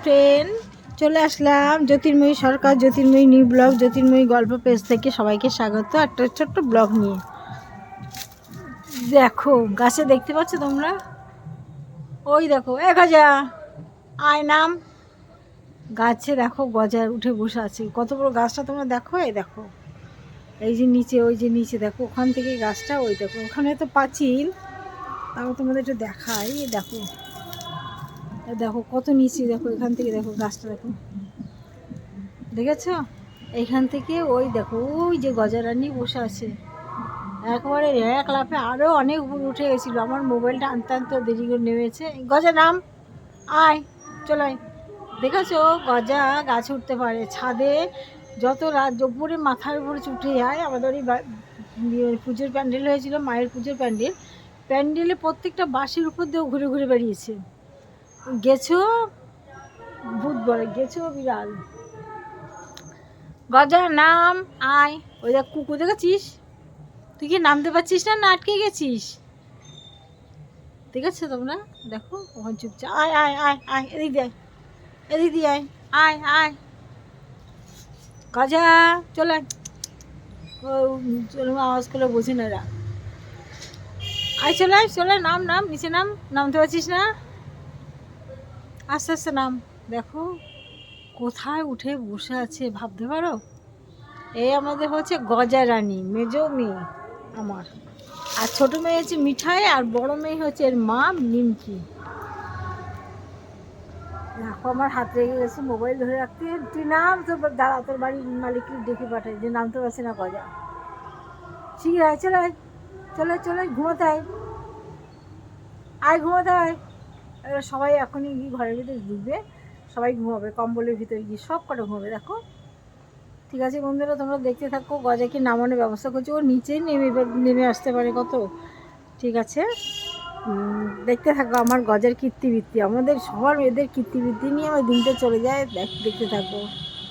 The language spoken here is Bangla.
ফ্রেন্ড, চলে আসলাম জ্যোতির্ময়ী সরকার, জ্যোতির্ময়ী নিউ ব্লগ, জ্যোতির্ময়ী গল্প পেজ থেকে সবাইকে স্বাগত একটা ছোট্ট ব্লগ নিয়ে। দেখো গাছে দেখতে পাচ্ছ তোমরা, ওই দেখো গজা আয় নাম গাছে, দেখো গজা উঠে বসে আছে। কত বড় গাছটা তোমরা দেখো, এই দেখো এই যে নিচে, ওই যে নিচে দেখো, ওখান থেকে গাছটা, ওই দেখো ওখানে তো পাঁচিল, তাও তোমাদের একটু দেখাই। দেখো দেখো কত নিচে, দেখো এখান থেকে দেখো গাছটা, দেখো দেখেছ, এইখান থেকে ওই দেখো ওই যে গজারানি বসে আছে একবারে এক লাফে, আরও অনেক উপরে উঠে গেছিলো। আমার মোবাইলটা আনতে আনতে দেরি করে নেমেছে। গজা নাম, আয় চলে আয়। দেখেছো গজা গাছে উঠতে পারে, ছাদে যত রাত উপরে মাথার উপরে উঠে যায়। আমাদের ওই পুজোর প্যান্ডেল হয়েছিল, মায়ের পুজোর প্যান্ডেল, প্যান্ডেলে প্রত্যেকটা বাঁশের উপর দিয়েও ঘুরে ঘুরে বেরিয়েছে। গেছো ভূত বলে, গেছো বিড়াল। গজার নাম, আয়। ওই দেখ কুকুর দেখেছিস, তুই কি নামতে পারছিস না, না আটকে গেছিস? ঠিক আছে তোমরা দেখো ওখানে চুপচাপ, আয় আয় আয় আয়, এদিক দিয়ে এদিক দিয়ে আয়, আয় আয় গজা চলে। চলো আওয়াজ করে বোঝে না এরা। আয় চলে আয়, চলে নাম, নাম নিচে নাম, নামতে পারছিস না, আস্তে আস্তে নাম। দেখো কোথায় উঠে বসে আছে ভাবতে পারো? এই আমাদের হচ্ছে গজা রানী, মেজো মেয়ে আমার। আর ছোটো মেয়ে হচ্ছে মিঠাই, আর বড় মেয়ে হচ্ছে এর মা নিমকি। দেখো আমার হাত লেগে গেছে মোবাইল ধরে রাখতে। তুই নাম, তোর দাঁড়া, তোর বাড়ির মালিককে ডেকে পাঠাই, যে নামতে পারছে না গজা। ঠিক আছে চলে চলে চলে ঘুমোতে আয়, আয় ঘুমোতে আয়। এবার সবাই এখনই গিয়ে ঘরের ভিতরে ঢুকবে, সবাই ঘুমাবে, কম্বলের ভিতরে গিয়ে সব কটা ঘুমাবে। দেখো ঠিক আছে বন্ধুরা, তোমরা দেখতে থাকো। গজাকে নামানোর ব্যবস্থা করছি, ও নিচেই নেমে আসতে পারে কত। ঠিক আছে, দেখতে থাকো আমার গজার কীর্তিবৃত্তি। আমাদের সবার এদের কীর্তিবৃত্তি নিয়ে আমার দিনটা চলে যায়, দেখতে থাকো।